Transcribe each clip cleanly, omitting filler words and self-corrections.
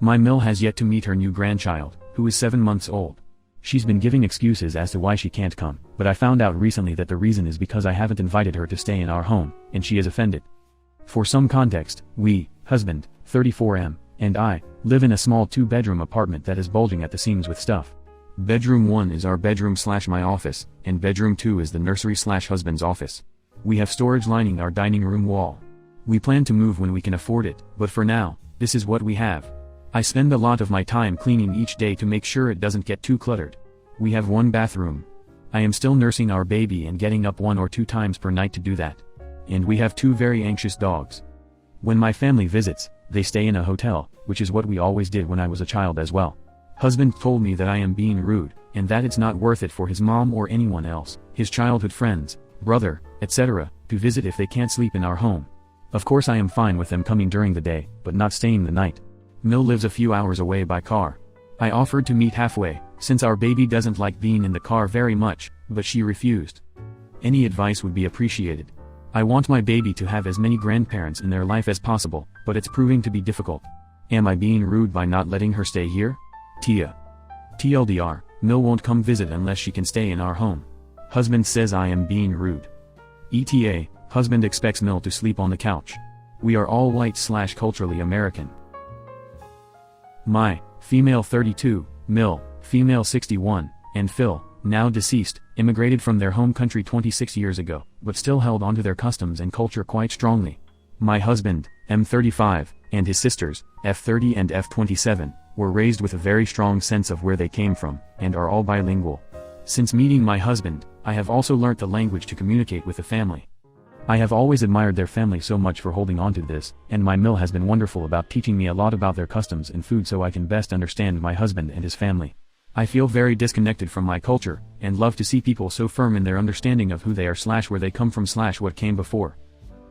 My Mill has yet to meet her new grandchild, who is 7 months old. She's been giving excuses as to why she can't come, but I found out recently that the reason is because I haven't invited her to stay in our home, and she is offended. For some context, we, husband, 34M, and I, live in a small 2-bedroom apartment that is bulging at the seams with stuff. Bedroom 1 is our bedroom / my office, and bedroom 2 is the nursery / husband's office. We have storage lining our dining room wall. We plan to move when we can afford it, but for now, this is what we have. I spend a lot of my time cleaning each day to make sure it doesn't get too cluttered. We have 1 bathroom. I am still nursing our baby and getting up 1 or 2 times per night to do that. And we have 2 very anxious dogs. When my family visits, they stay in a hotel, which is what we always did when I was a child as well. Husband told me that I am being rude, and that it's not worth it for his mom or anyone else, his childhood friends, brother, etc., to visit if they can't sleep in our home. Of course I am fine with them coming during the day, but not staying the night. Mill lives a few hours away by car. I offered to meet halfway, since our baby doesn't like being in the car very much, but she refused. Any advice would be appreciated. I want my baby to have as many grandparents in their life as possible, but it's proving to be difficult. Am I being rude by not letting her stay here? Tia. TLDR, Mill won't come visit unless she can stay in our home. Husband says I am being rude. ETA, husband expects Mill to sleep on the couch. We are all white / culturally American. My, female 32, Mill, female 61, and Phil, now deceased, immigrated from their home country 26 years ago, but still held onto their customs and culture quite strongly. My husband, M35, and his sisters, F30 and F27, were raised with a very strong sense of where they came from, and are all bilingual. Since meeting my husband, I have also learnt the language to communicate with the family. I have always admired their family so much for holding on to this, and my Mill has been wonderful about teaching me a lot about their customs and food so I can best understand my husband and his family. I feel very disconnected from my culture, and love to see people so firm in their understanding of who they are / where they come from / what came before.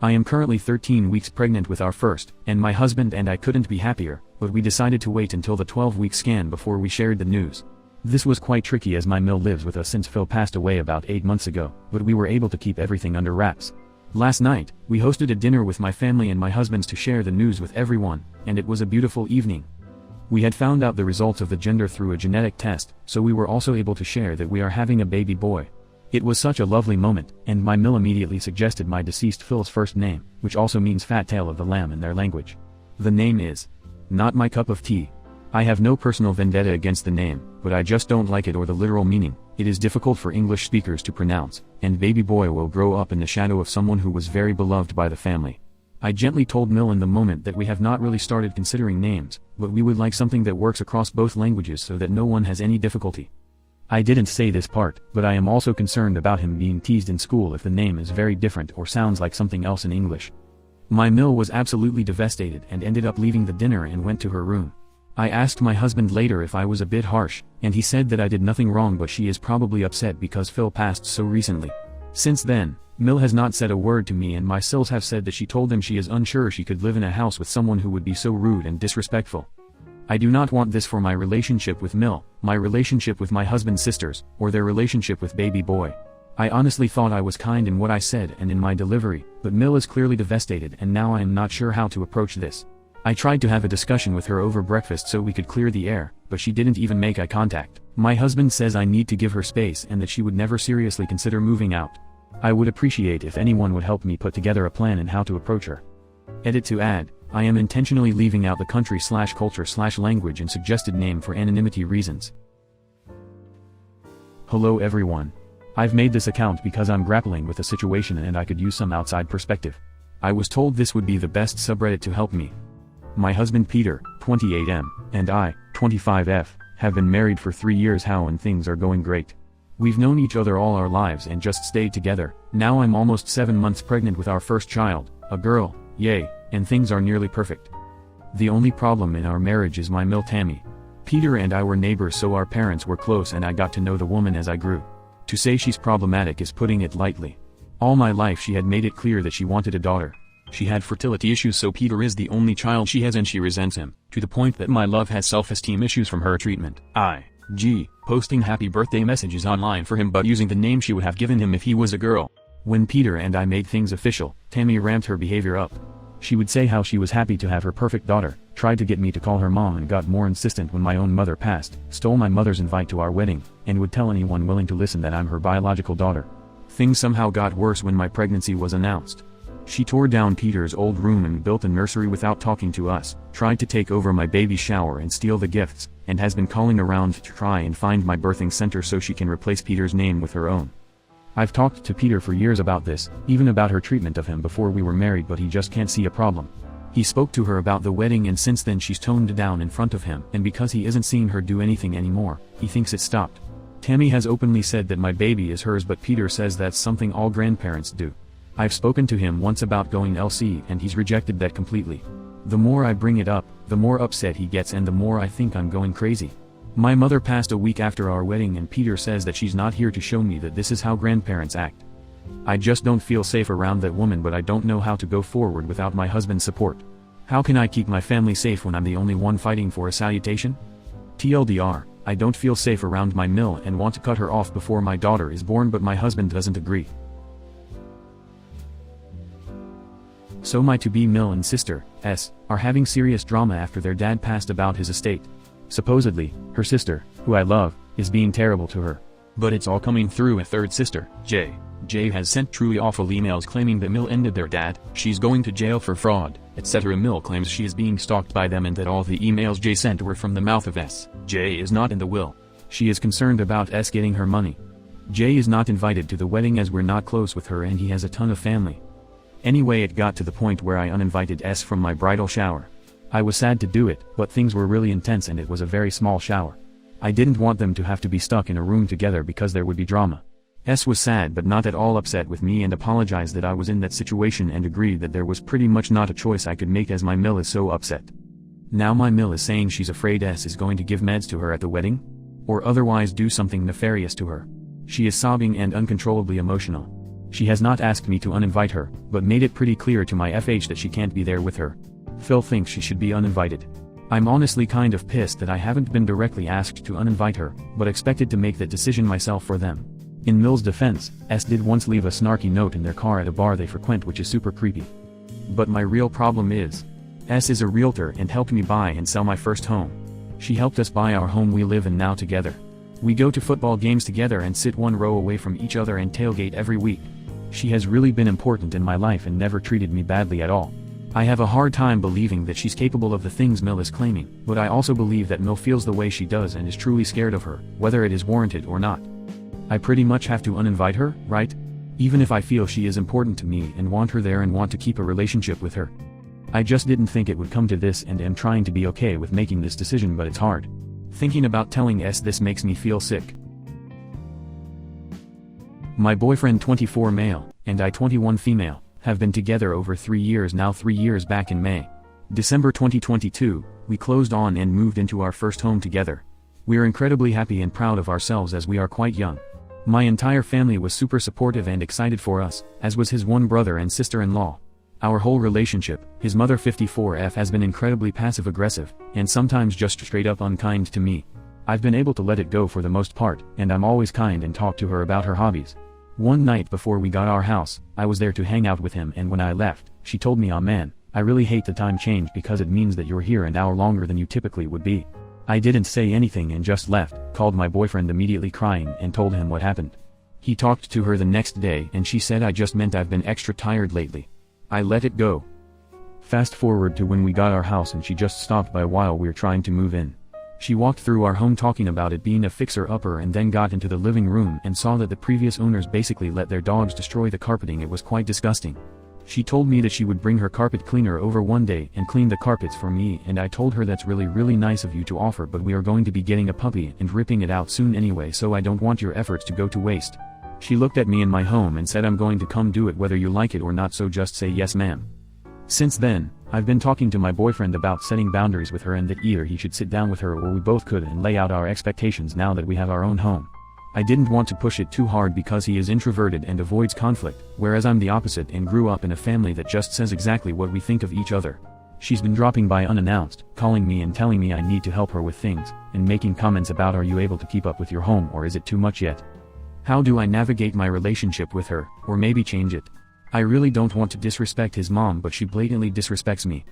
I am currently 13 weeks pregnant with our first, and my husband and I couldn't be happier, but we decided to wait until the 12-week scan before we shared the news. This was quite tricky as my Mill lives with us since Phil passed away about 8 months ago, but we were able to keep everything under wraps. Last night, we hosted a dinner with my family and my husband's to share the news with everyone, and it was a beautiful evening. We had found out the results of the gender through a genetic test, so we were also able to share that we are having a baby boy. It was such a lovely moment, and my Mill immediately suggested my deceased Phil's first name, which also means fat tail of the lamb in their language. The name is not my cup of tea. I have no personal vendetta against the name, but I just don't like it or the literal meaning. It is difficult for English speakers to pronounce, and baby boy will grow up in the shadow of someone who was very beloved by the family. I gently told Mill in the moment that we have not really started considering names, but we would like something that works across both languages so that no one has any difficulty. I didn't say this part, but I am also concerned about him being teased in school if the name is very different or sounds like something else in English. My Mill was absolutely devastated and ended up leaving the dinner and went to her room. I asked my husband later if I was a bit harsh, and he said that I did nothing wrong, but she is probably upset because Phil passed so recently. Since then, Mill has not said a word to me, and my sils have said that she told them she is unsure she could live in a house with someone who would be so rude and disrespectful. I do not want this for my relationship with Mill, my relationship with my husband's sisters, or their relationship with baby boy. I honestly thought I was kind in what I said and in my delivery, but Mill is clearly devastated and now I am not sure how to approach this. I tried to have a discussion with her over breakfast so we could clear the air, but she didn't even make eye contact. My husband says I need to give her space and that she would never seriously consider moving out. I would appreciate if anyone would help me put together a plan in how to approach her. Edit to add, I am intentionally leaving out the country / culture / language and suggested name for anonymity reasons. Hello everyone. I've made this account because I'm grappling with a situation and I could use some outside perspective. I was told this would be the best subreddit to help me. My husband Peter, 28M, and I, 25F, have been married for 3 years how and things are going great. We've known each other all our lives and just stayed together. Now I'm almost 7 months pregnant with our first child, a girl, yay, and things are nearly perfect. The only problem in our marriage is my Mill Tammy. Peter and I were neighbors, so our parents were close and I got to know the woman as I grew. To say she's problematic is putting it lightly. All my life she had made it clear that she wanted a daughter. She had fertility issues, so Peter is the only child she has and she resents him, to the point that my love has self-esteem issues from her treatment. Posting happy birthday messages online for him but using the name she would have given him if he was a girl. When Peter and I made things official, Tammy ramped her behavior up. She would say how she was happy to have her perfect daughter, tried to get me to call her mom and got more insistent when my own mother passed, stole my mother's invite to our wedding, and would tell anyone willing to listen that I'm her biological daughter. Things somehow got worse when my pregnancy was announced. She tore down Peter's old room and built a nursery without talking to us, tried to take over my baby shower and steal the gifts, and has been calling around to try and find my birthing center so she can replace Peter's name with her own. I've talked to Peter for years about this, even about her treatment of him before we were married, but he just can't see a problem. He spoke to her about the wedding and since then she's toned down in front of him, and because he isn't seeing her do anything anymore, he thinks it stopped. Tammy has openly said that my baby is hers, but Peter says that's something all grandparents do. I've spoken to him once about going LC and he's rejected that completely. The more I bring it up, the more upset he gets and the more I think I'm going crazy. My mother passed a week after our wedding and Peter says that she's not here to show me that this is how grandparents act. I just don't feel safe around that woman, but I don't know how to go forward without my husband's support. How can I keep my family safe when I'm the only one fighting for a salutation? TLDR, I don't feel safe around my Mill and want to cut her off before my daughter is born, but my husband doesn't agree. So my to-be Mill and sister, S, are having serious drama after their dad passed about his estate. Supposedly, her sister, who I love, is being terrible to her. But it's all coming through a third sister, J. J has sent truly awful emails claiming that Mill ended their dad, she's going to jail for fraud, etc. Mill claims she is being stalked by them and that all the emails J sent were from the mouth of S. J is not in the will. She is concerned about S getting her money. J is not invited to the wedding as we're not close with her and he has a ton of family. Anyway, it got to the point where I uninvited S from my bridal shower. I was sad to do it, but things were really intense and it was a very small shower. I didn't want them to have to be stuck in a room together because there would be drama. S was sad but not at all upset with me and apologized that I was in that situation and agreed that there was pretty much not a choice I could make as my Mill is so upset. Now my Mill is saying she's afraid S is going to give meds to her at the wedding? Or otherwise do something nefarious to her. She is sobbing and uncontrollably emotional. She has not asked me to uninvite her, but made it pretty clear to my FH that she can't be there with her. Phil thinks she should be uninvited. I'm honestly kind of pissed that I haven't been directly asked to uninvite her, but expected to make that decision myself for them. In Mill's defense, S did once leave a snarky note in their car at a bar they frequent, which is super creepy. But my real problem is, S is a realtor and helped me buy and sell my first home. She helped us buy our home we live in now together. We go to football games together and sit one row away from each other and tailgate every week. She has really been important in my life and never treated me badly at all. I have a hard time believing that she's capable of the things Mill is claiming, but I also believe that Mill feels the way she does and is truly scared of her, whether it is warranted or not. I pretty much have to uninvite her, right? Even if I feel she is important to me and want her there and want to keep a relationship with her. I just didn't think it would come to this and am trying to be okay with making this decision, but it's hard. Thinking about telling S this makes me feel sick. My boyfriend 24 male, and I 21 female, have been together over 3 years now. 3 years back in May. December 2022, we closed on and moved into our first home together. We are incredibly happy and proud of ourselves as we are quite young. My entire family was super supportive and excited for us, as was his one brother and sister-in-law. Our whole relationship, his mother 54F has been incredibly passive-aggressive, and sometimes just straight up unkind to me. I've been able to let it go for the most part, and I'm always kind and talk to her about her hobbies. One night before we got our house, I was there to hang out with him, and when I left, she told me, "Aw man, I really hate the time change because it means that you're here an hour longer than you typically would be." I didn't say anything and just left, called my boyfriend immediately crying and told him what happened. He talked to her the next day and she said I just meant I've been extra tired lately. I let it go. Fast forward to when we got our house and she just stopped by while we were trying to move in. She walked through our home talking about it being a fixer-upper and then got into the living room and saw that the previous owners basically let their dogs destroy the carpeting. It was quite disgusting. She told me that she would bring her carpet cleaner over one day and clean the carpets for me, and I told her that's really nice of you to offer, but we are going to be getting a puppy and ripping it out soon anyway, so I don't want your efforts to go to waste. She looked at me in my home and said, "I'm going to come do it whether you like it or not, so just say yes ma'am." Since then, I've been talking to my boyfriend about setting boundaries with her and that either he should sit down with her or we both could and lay out our expectations now that we have our own home. I didn't want to push it too hard because he is introverted and avoids conflict, whereas I'm the opposite and grew up in a family that just says exactly what we think of each other. She's been dropping by unannounced, calling me and telling me I need to help her with things, and making comments about, "Are you able to keep up with your home or is it too much yet?" How do I navigate my relationship with her, or maybe change it? I really don't want to disrespect his mom, but she blatantly disrespects me.